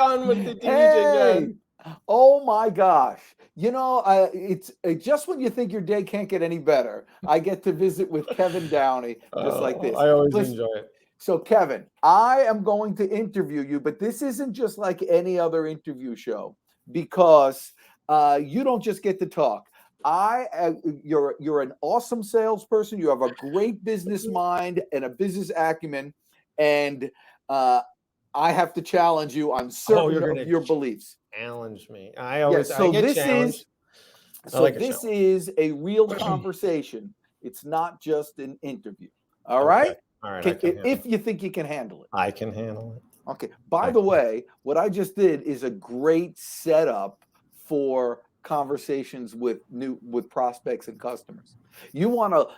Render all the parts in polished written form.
on with the DJ Hey, again. oh my gosh. It's just when you think your day can't get any better, I get to visit with Kevin Downey, just like this. I always Listen, enjoy it. so Kevin, I am going to interview you, but this isn't just like any other interview show because you don't just get to talk. You're an awesome salesperson. You have a great business mind and a business acumen, and I have to challenge you on certain of your beliefs. Challenge me. Yes. I get challenged. This is a real conversation. It's not just an interview. All Okay. right. All right. If you think you can handle it. I can handle it. Okay. By the way, what I just did is a great setup for conversations with prospects and customers. You want to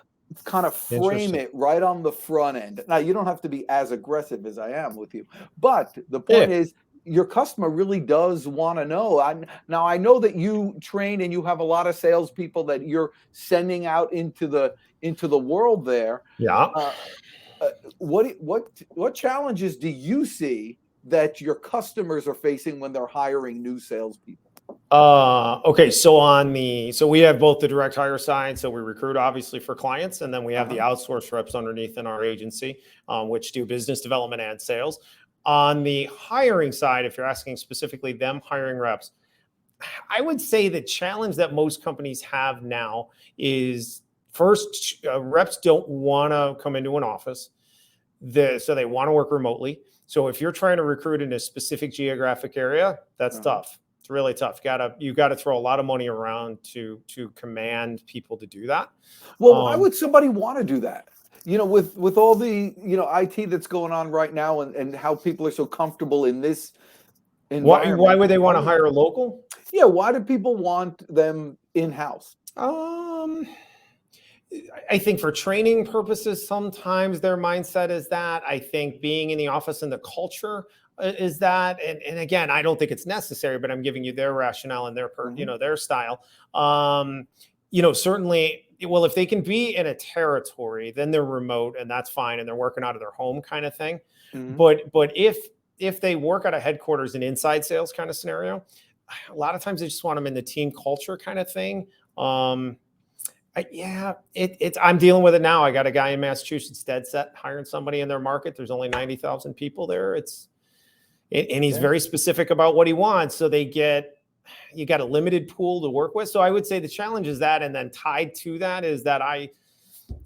kind of frame it right on the front end. Now, you don't have to be as aggressive as I am with you, but the point is your customer really does want to know. Now, I know that you train and you have a lot of salespeople that you're sending out into the world there. Yeah. What challenges do you see that your customers are facing when they're hiring new salespeople? Okay. So we have both the direct hire side. So we recruit obviously for clients, and then we have the outsource reps underneath in our agency, which do business development and sales. On the hiring side, if you're asking specifically them hiring reps, I would say the challenge that most companies have now is first, reps don't want to come into an office. So they want to work remotely. So if you're trying to recruit in a specific geographic area, that's tough. It's really tough. You got to throw a lot of money around to command people to do that. Well, why would somebody want to do that? With all the IT that's going on right now and how people are so comfortable in this environment. Why would they want to hire a local? Yeah, why do people want them in-house? I think for training purposes, sometimes their mindset is that. I think being in the office and the culture is that. And again, I don't think it's necessary, but I'm giving you their rationale and their their style. Certainly, well, if they can be in a territory, then they're remote and that's fine. And they're working out of their home kind of thing. But if they work at a headquarters and inside sales kind of scenario, a lot of times they just want them in the team culture kind of thing. I'm dealing with it now. I got a guy in Massachusetts dead set hiring somebody in their market. There's only 90,000 people there. And he's very specific about what he wants. So you got a limited pool to work with. So I would say the challenge is that, and then tied to that is that I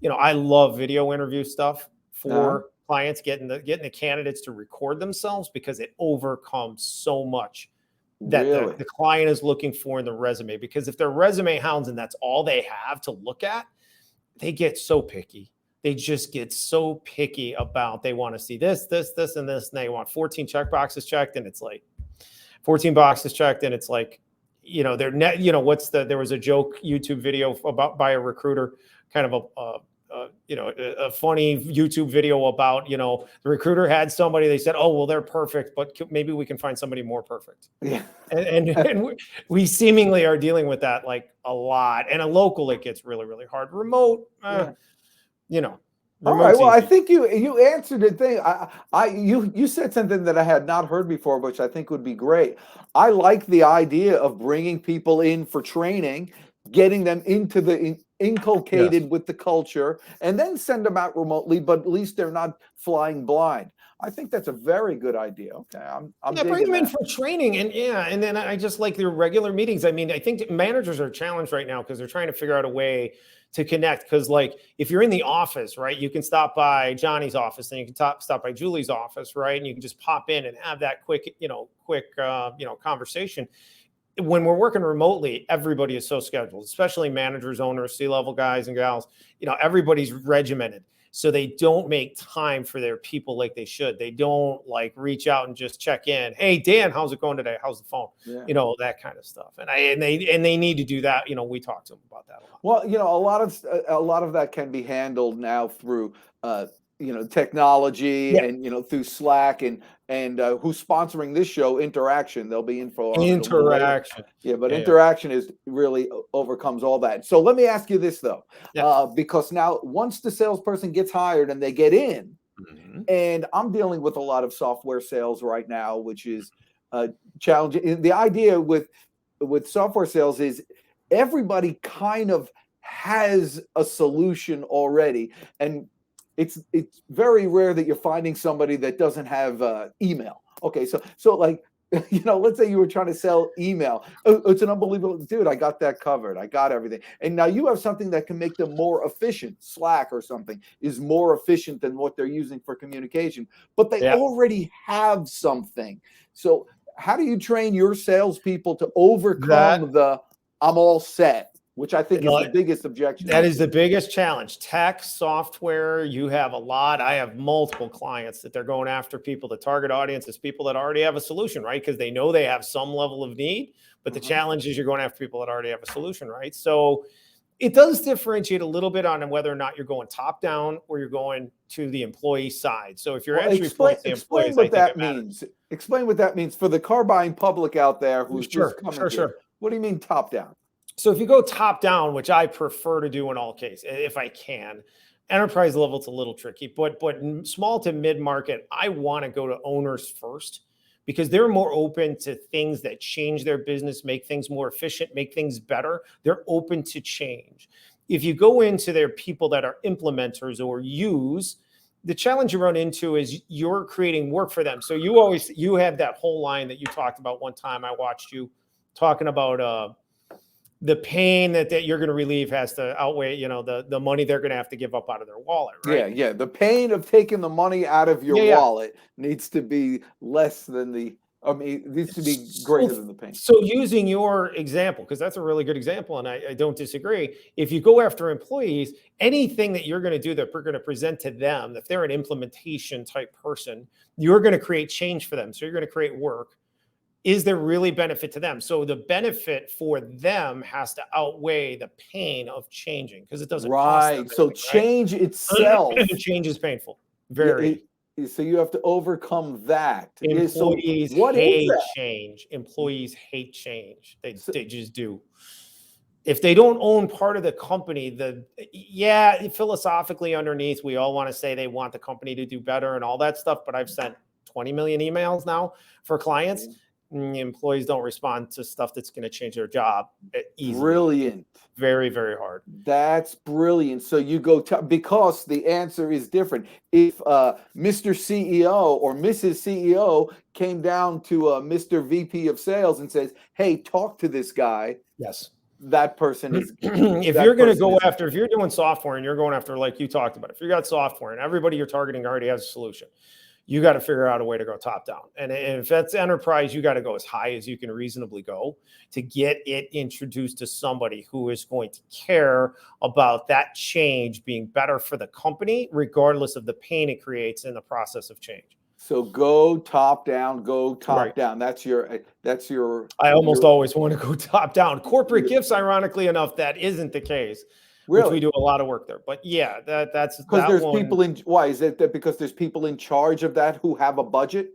love video interview stuff for clients, getting the candidates to record themselves because it overcomes so much that the client is looking for in the resume. Because if they're resume hounds and that's all they have to look at, they get so picky. They just get so picky about, they want to see this, this, this, and this, and they want 14 check boxes checked, and it's like 14 boxes checked, and it's like, there was a joke YouTube video by a recruiter, kind of a funny YouTube video about, the recruiter had somebody, they said, oh, well, they're perfect, but maybe we can find somebody more perfect. Yeah. And we seemingly are dealing with that like a lot. And a local, it gets really, really hard. Remote, all right. Well, I think you answered the thing. You said something that I had not heard before, which I think would be great. I like the idea of bringing people in for training, getting them into inculcated with the culture, and then send them out remotely, but at least they're not flying blind. I think that's a very good idea. Okay, I'm bring them in for training, and then I just like their regular meetings. I mean, I think managers are challenged right now because they're trying to figure out a way to connect. Because like if you're in the office, right, you can stop by Johnny's office, and you can stop by Julie's office, right, and you can just pop in and have that quick conversation. When we're working remotely, everybody is so scheduled, especially managers, owners, C-level guys and gals. Everybody's regimented. So they don't make time for their people like they should. They don't like reach out and just check in. Hey, Dan, how's it going today? How's the phone? Yeah. That kind of stuff. And they need to do that. We talk to them about that a lot. Well, a lot of that can be handled now through technology and through Slack and who's sponsoring this show, Interaction. There'll be info on Interaction. Interaction is really overcomes all that. So let me ask you this though, because now once the salesperson gets hired and they get in, and I'm dealing with a lot of software sales right now, which is challenge. The idea with software sales is everybody kind of has a solution already, and it's very rare that you're finding somebody that doesn't have email. Okay, so like, let's say you were trying to sell email. Oh, it's an unbelievable, dude, I got that covered. I got everything. And now you have something that can make them more efficient. Slack or something is more efficient than what they're using for communication, but they already have something. So how do you train your salespeople to overcome I'm all set, which I think is the biggest objection? That is the biggest challenge. Tech, software, you have a lot. I have multiple clients that they're going after people. The target audience is people that already have a solution, right? Because they know they have some level of need, but the challenge is you're going after people that already have a solution, right? So it does differentiate a little bit on whether or not you're going top down or you're going to the employee side. So if you're entry point, the employees, what that means. Explain what that means for the car buying public out there who's just coming here. What do you mean top down? So if you go top down, which I prefer to do in all cases, if I can, enterprise level, it's a little tricky, but small to mid market, I want to go to owners first because they're more open to things that change their business, make things more efficient, make things better. They're open to change. If you go into their people that are implementers or use, the challenge you run into is you're creating work for them. So you have that whole line that you talked about one time. I watched you talking about the pain that you're going to relieve has to outweigh, the money they're going to have to give up out of their wallet, right? Yeah. The pain of taking the money out of your wallet needs to be less than it needs to be greater than the pain. So using your example, because that's a really good example, and I don't disagree. If you go after employees, anything that you're going to do that we're going to present to them, if they're an implementation type person, you're going to create change for them. So you're going to create work. Is there really benefit to them? So the benefit for them has to outweigh the pain of changing because it doesn't cost them anything, so change itself. Change is painful. Very. So you have to overcome that. Employees hate change. Employees hate change. They just do. If they don't own part of the company, philosophically underneath, we all want to say they want the company to do better and all that stuff. But I've sent 20 million emails now for clients. Employees don't respond to stuff that's going to change their job easily. Brilliant. Very, very hard. That's brilliant. So you go because the answer is different. If Mr. CEO or Mrs. CEO came down to Mr. VP of sales and says, "Hey, talk to this guy." Yes. That person is. If you're going to go after, if you're doing software and you're going after, like you talked about, if you got software and everybody you're targeting already has a solution, you got to figure out a way to go top down. And if that's enterprise, you got to go as high as you can reasonably go to get it introduced to somebody who is going to care about that change being better for the company, regardless of the pain it creates in the process of change. So go top down, down. That's your. I almost always want to go top down. Corporate gifts, ironically enough, that isn't the case. Really? Which we do a lot of work there. But yeah, that's because there's people in. Why is it that? Because there's people in charge of that who have a budget.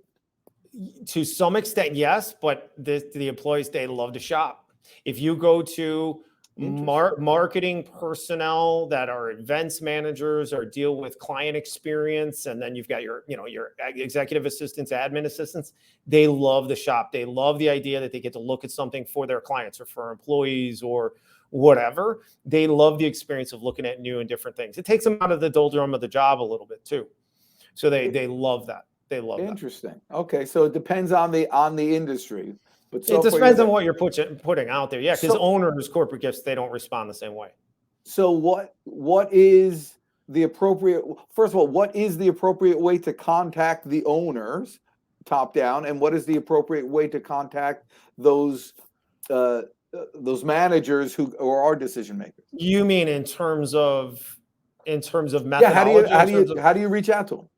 To some extent, yes, but the employees, they love to shop. If you go to marketing personnel that are events managers or deal with client experience, and then you've got your executive assistants, admin assistants, they love the shop. They love the idea that they get to look at something for their clients or for employees or whatever. They love the experience of looking at new and different things. It takes them out of the doldrum of the job a little bit too. So they love that. They love that. Interesting. Okay, so it depends on the industry. But it depends on what you're putting out there. Yeah, because owners, corporate gifts, they don't respond the same way. So what is the appropriate? First of all, what is the appropriate way to contact the owners, top down, and what is the appropriate way to contact those managers who are decision makers? You mean in terms of methodology? Yeah, how do you reach out to them?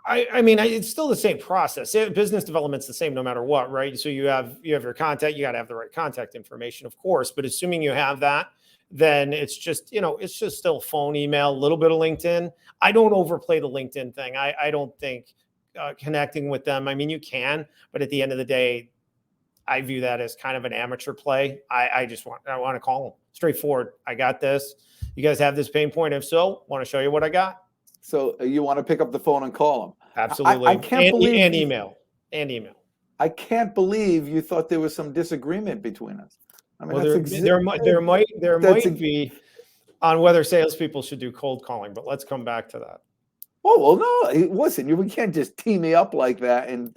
I mean, it's still the same process. Business development's the same no matter what, right? So you have your contact, you got to have the right contact information, of course. But assuming you have that, then it's just still phone, email, a little bit of LinkedIn. I don't overplay the LinkedIn thing. I don't think connecting with them. I mean, you can, but at the end of the day, I view that as kind of an amateur play. I want to call them straightforward. I got this. You guys have this pain point. If so, want to show you what I got. So you want to pick up the phone and call them. Absolutely. I can't believe and email. I can't believe you thought there was some disagreement between us. I mean, Well, that's there that's might be on whether salespeople should do cold calling, but let's come back to that. oh well, no, listen, we can't just tee me up like that and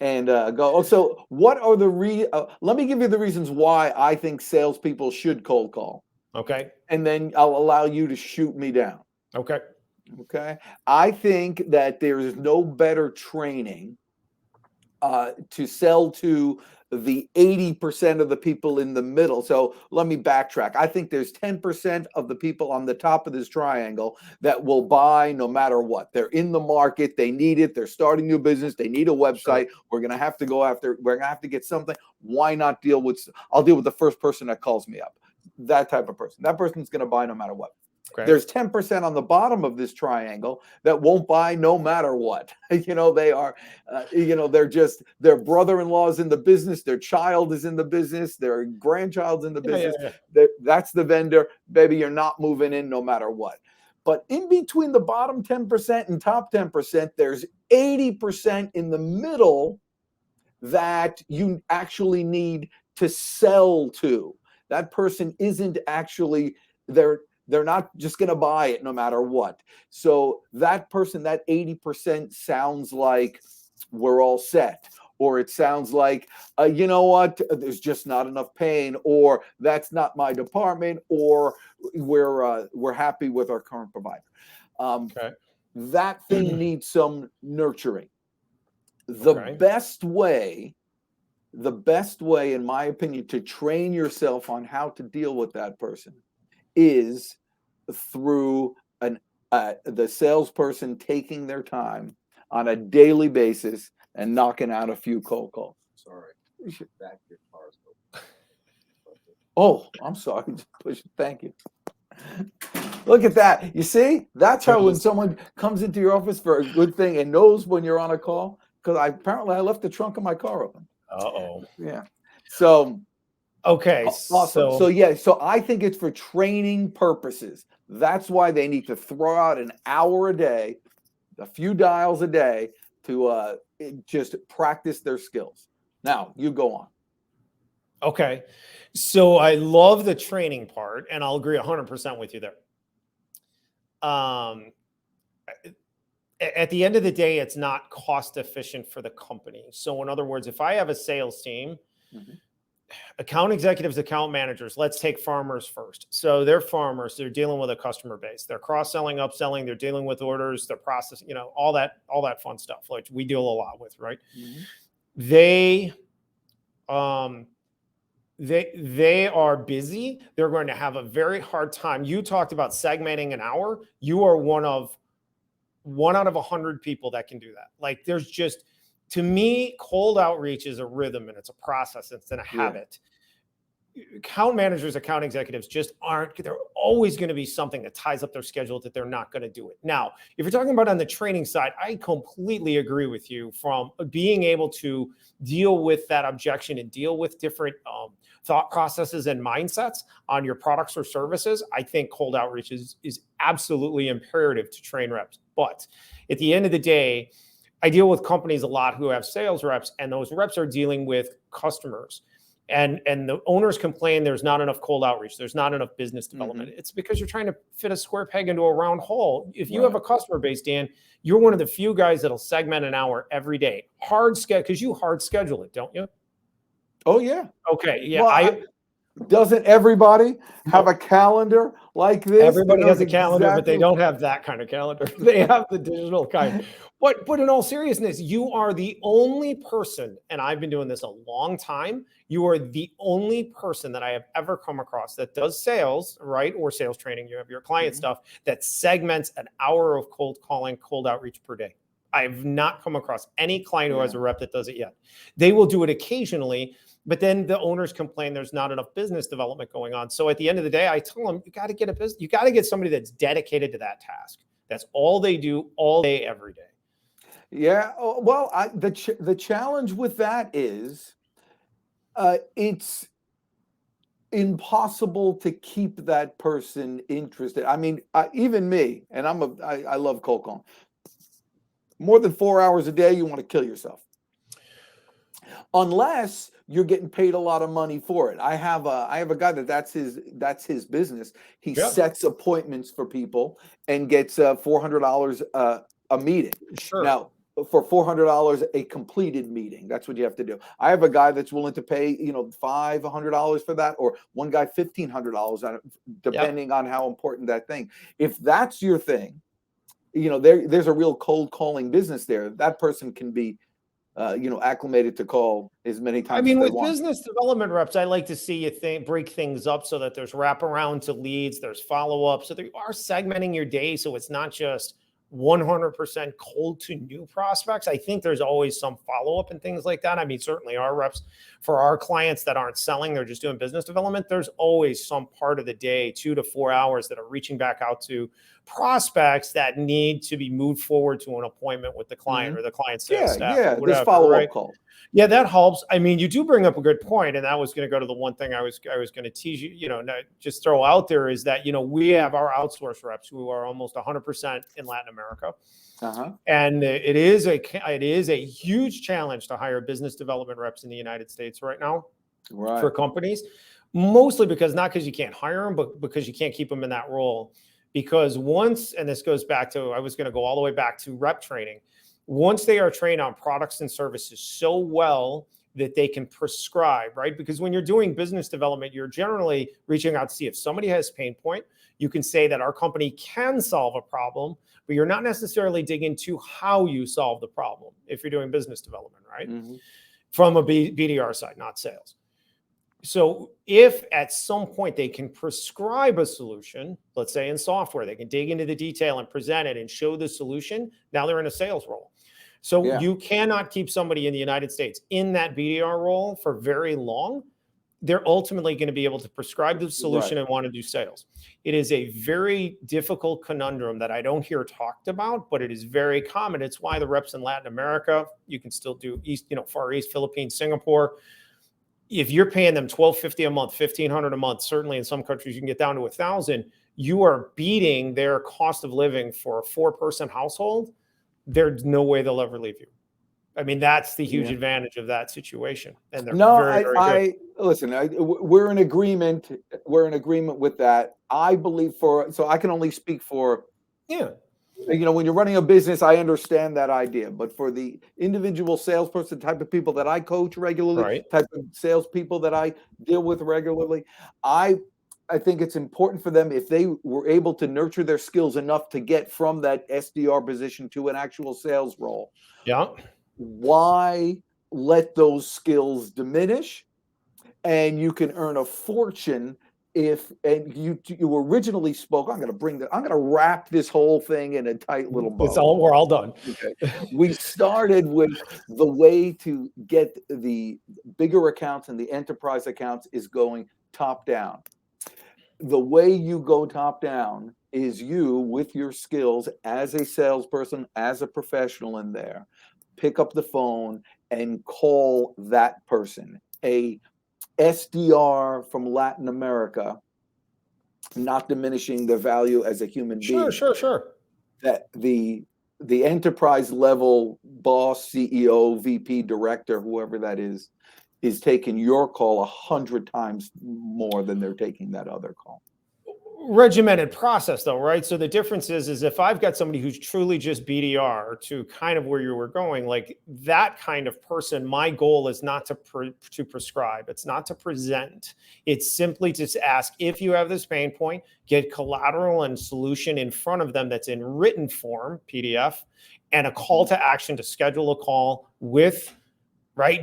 go. Oh, so what are the let me give you the reasons why I think salespeople should cold call. Okay. And then I'll allow you to shoot me down. Okay. Okay. I think that there is no better training to sell to the 80% of the people in the middle. So let me backtrack. I think there's 10% of the people on the top of this triangle that will buy no matter what. They're in the market, they need it, they're starting new business, they need a website. Sure. We're going to have to go after, we're going to have to get something. Why not I'll deal with the first person that calls me up. That type of person. That person's going to buy no matter what. Okay. There's 10% on the bottom of this triangle that won't buy no matter what. They are, they're just, their brother-in-law is in the business, their child is in the business, their grandchild's in the business. Yeah. That's the vendor. Baby, you're not moving in no matter what. But in between the bottom 10% and top 10%, there's 80% in the middle that you actually need to sell to. That person isn't actually, they're not just going to buy it no matter what. So that person, that 80% sounds like we're all set. Or it sounds like, you know what, there's just not enough pain, or that's not my department, or we're happy with our current provider. Okay. That thing needs some nurturing. The best way, in my opinion, to train yourself on how to deal with that person is through the salesperson taking their time on a daily basis and knocking out a few cold calls. Sorry. Back your cars. Oh, I'm sorry. Thank you. Look at that. You see? That's how when someone comes into your office for a good thing and knows when you're on a call, because apparently I left the trunk of my car open. Uh-oh. Yeah. So okay. Awesome. So I think it's for training purposes. That's why they need to throw out an hour a day, a few dials a day to just practice their skills. Now, you go on. Okay. So I love the training part, and I'll agree 100% with you there. At the end of the day, it's not cost efficient for the company. So in other words, if I have a sales team, account executives, account managers, let's take farmers first. So they're farmers, they're dealing with a customer base, they're cross-selling, upselling, they're dealing with orders, they're processing, all that fun stuff, like we deal a lot with, right? They are busy. They're going to have a very hard time. You talked about segmenting an hour. You are one out of 100 people that can do that. Like there's just, to me, cold outreach is a rhythm and it's a process. It's a habit. Account managers, account executives just aren't, they're always going to be something that ties up their schedule that they're not going to do it. Now, if you're talking about on the training side, I completely agree with you from being able to deal with that objection and deal with different thought processes and mindsets on your products or services. I think cold outreach is absolutely imperative to train reps. But at the end of the day, I deal with companies a lot who have sales reps, and those reps are dealing with customers. And the owners complain there's not enough cold outreach. There's not enough business development. It's because you're trying to fit a square peg into a round hole. If you have a customer base, Dan, you're one of the few guys that'll segment an hour every day. Hard schedule, because you hard schedule it, don't you? Oh, yeah. Okay. Yeah. Well, doesn't everybody have a calendar like this? Everybody has a calendar, but they don't have that kind of calendar. They have the digital kind. But in all seriousness, you are the only person, and I've been doing this a long time, you are the only person that I have ever come across that does sales, right? Or sales training, you have your client stuff, that segments an hour of cold calling, cold outreach per day. I've not come across any client who has a rep that does it yet. They will do it occasionally, but then the owners complain there's not enough business development going on. So at the end of the day, I tell them, you got to get a business, you got to get somebody that's dedicated to that task. That's all they do all day, every day. Yeah. Well, the challenge with that is it's impossible to keep that person interested. I mean, even me, and I love cold calling. More than 4 hours a day, you want to kill yourself. unless you're getting paid a lot of money for it. I have a guy that's his business. He Yep. sets appointments for people and gets $400 a meeting. Sure. Now, for $400 a completed meeting, that's what you have to do. I have a guy that's willing to pay $500 for that, or one guy $1,500 on it, depending on how important that thing. If that's your thing, there's a real cold calling business there. That person can be acclimated to call as many times. I mean, as they with want. business development reps, I like to see you break things up so that there's wraparound to leads, there's follow up, so they are segmenting your day, so it's not just 100% cold to new prospects. I think there's always some follow up and things like that. I mean, certainly our reps, for our clients that aren't selling, they're just doing business development, there's always some part of the day, 2 to 4 hours, that are reaching back out to prospects that need to be moved forward to an appointment with the client or the client sales staff. Yeah, or whatever, this follow-up right? call. Yeah, that helps. I mean, you do bring up a good point, and that was going to go to the one thing I was going to tease you, just throw out there, is that, we have our outsource reps who are almost 100% in Latin America. And it is a huge challenge to hire business development reps in the United States right now for companies, mostly not because you can't hire them, but because you can't keep them in that role. Because once, and this goes back to, I was going to go all the way back to rep training. Once they are trained on products and services so well that they can prescribe, right? Because when you're doing business development, you're generally reaching out to see if somebody has a pain point. You can say that our company can solve a problem, but you're not necessarily digging into how you solve the problem if you're doing business development, right? From a BDR side, not sales. So if at some point they can prescribe a solution, let's say in software, they can dig into the detail and present it and show the solution, now they're in a sales role. So you cannot keep somebody in the United States in that BDR role for very long. They're ultimately going to be able to prescribe the solution and want to do sales. It is a very difficult conundrum that I don't hear talked about, but it is very common. It's why the reps in Latin America, you can still do Far East, Philippines, Singapore. If you're paying them $1,250 a month, $1,500 a month, certainly in some countries you can get down to $1,000, you are beating their cost of living for a 4-person household. There's no way they'll ever leave you. I mean, that's the huge advantage of that situation. And they're very good. Listen, we're in agreement. We're in agreement with that. I believe so I can only speak for, when you're running a business, I understand that idea. But for the individual salesperson type of people that I coach regularly, type of salespeople that I deal with regularly, I think it's important for them, if they were able to nurture their skills enough to get from that SDR position to an actual sales role. Why let those skills diminish? And you can earn a fortune and you originally spoke. I'm going to wrap this whole thing in a tight little bow. We're all done. Okay. We started with the way to get the bigger accounts and the enterprise accounts is going top down. The way you go top down is you, with your skills as a salesperson, as a professional in there, pick up the phone and call that person, a SDR from Latin America, not diminishing their value as a human being. Sure. That the enterprise level boss, CEO, VP, director, whoever that is taking your call 100 times more than they're taking that other call. Regimented process, though, right? So the difference is if I've got somebody who's truly just BDR, to kind of where you were going, like that kind of person, my goal is not to prescribe. It's not to present. It's simply to ask if you have this pain point, get collateral and solution in front of them that's in written form, PDF, and a call to action to schedule a call with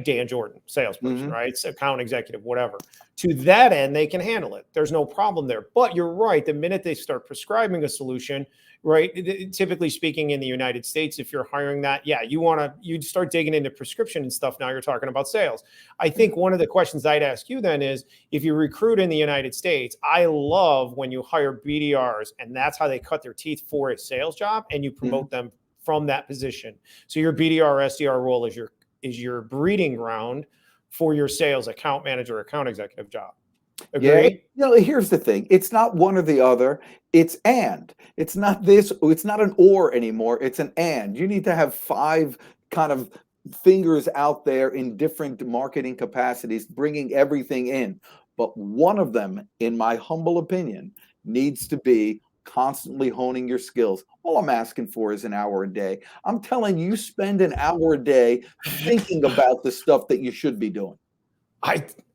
Dan Jordan, salesperson, right? So account executive, whatever. To that end, they can handle it. There's no problem there. But you're right. The minute they start prescribing a solution, right? Typically speaking, in the United States, if you're hiring that, you'd start digging into prescription and stuff. Now you're talking about sales. I think one of the questions I'd ask you then is, if you recruit in the United States, I love when you hire BDRs and that's how they cut their teeth for a sales job, and you promote them from that position. So your BDR SDR role is your breeding ground for your sales account manager, account executive job. Agree? Yeah. Here's the thing. It's not one or the other. It's and. It's not this. It's not an or anymore. It's an and. You need to have 5 kind of fingers out there in different marketing capacities, bringing everything in. But one of them, in my humble opinion, needs to be constantly honing your skills. All I'm asking for is an hour a day. I'm telling you, spend an hour a day thinking about the stuff that you should be doing.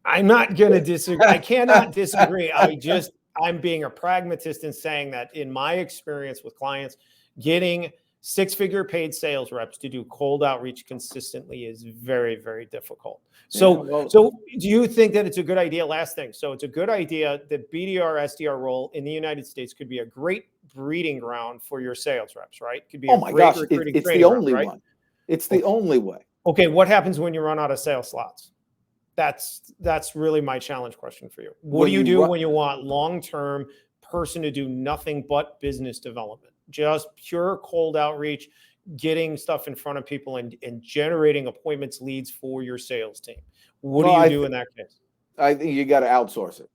I'm not going to disagree. I cannot disagree. I'm being a pragmatist in saying that in my experience with clients, getting six-figure paid sales reps to do cold outreach consistently is very, very difficult. So, so do you think that it's a good idea? Last thing. So it's a good idea that BDR, SDR role in the United States could be a great breeding ground for your sales reps, right? Could be oh my gosh, it's the only right? one. It's the only way. Okay, what happens when you run out of sales slots? That's really my challenge question for you. What do you do when you want long-term person to do nothing but business development, just pure cold outreach, getting stuff in front of people and generating appointments, leads for your sales team? What do you do in that case? I think you got to outsource it,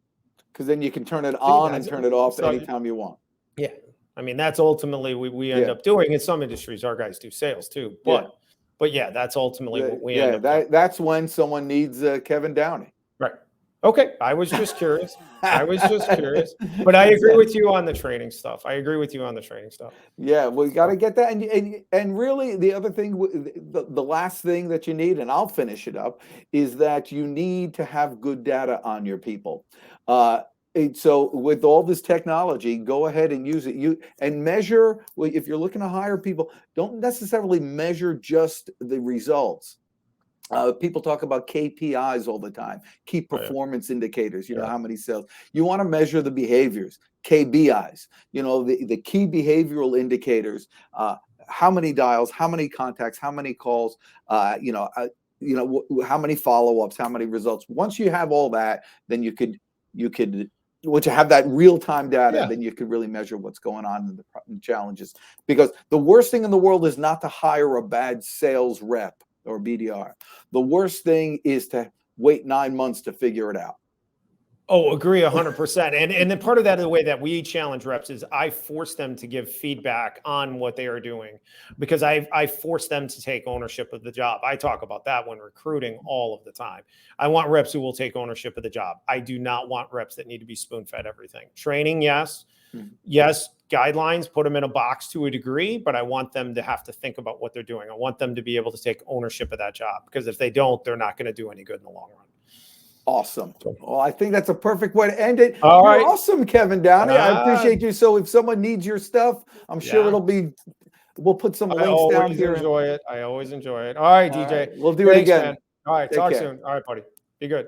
because then you can turn it on and turn it off anytime you want. Yeah, I mean, that's ultimately what we end up doing. In some industries, our guys do sales too, but yeah, that's ultimately what we end up doing. That's when someone needs Kevin Downey. Right. Okay. I was just curious. But I agree with you on the training stuff. Yeah, well, you got to get that. And really, the other thing, the last thing that you need, and I'll finish it up, is that you need to have good data on your people. So with all this technology, go ahead and use it. And measure. If you're looking to hire people, don't necessarily measure just the results. People talk about KPIs all the time, key performance indicators, you know, how many sales. You want to measure the behaviors, KBIs, you know, the key behavioral indicators, how many dials, how many contacts, how many calls, how many follow-ups, how many results. Once you have all that, then you could once you have that real-time data, then you can really measure what's going on in the challenges. Because the worst thing in the world is not to hire a bad sales rep or BDR. The worst thing is to wait 9 months to figure it out. Oh, agree 100%. And then part of that, the way that we challenge reps is I force them to give feedback on what they are doing, because I force them to take ownership of the job. I talk about that when recruiting all of the time. I want reps who will take ownership of the job. I do not want reps that need to be spoon-fed everything. Training, yes. Yes, guidelines, put them in a box to a degree, but I want them to have to think about what they're doing. I want them to be able to take ownership of that job, because if they don't, they're not going to do any good in the long run. Awesome. Well, I think that's a perfect way to end it. All You're right. Awesome, Kevin Downey. I appreciate you. So if someone needs your stuff, I'm sure we'll put some links down here. I always enjoy it. All right, DJ. We'll do it again. Man. All right. Talk soon. All right, buddy. Be good.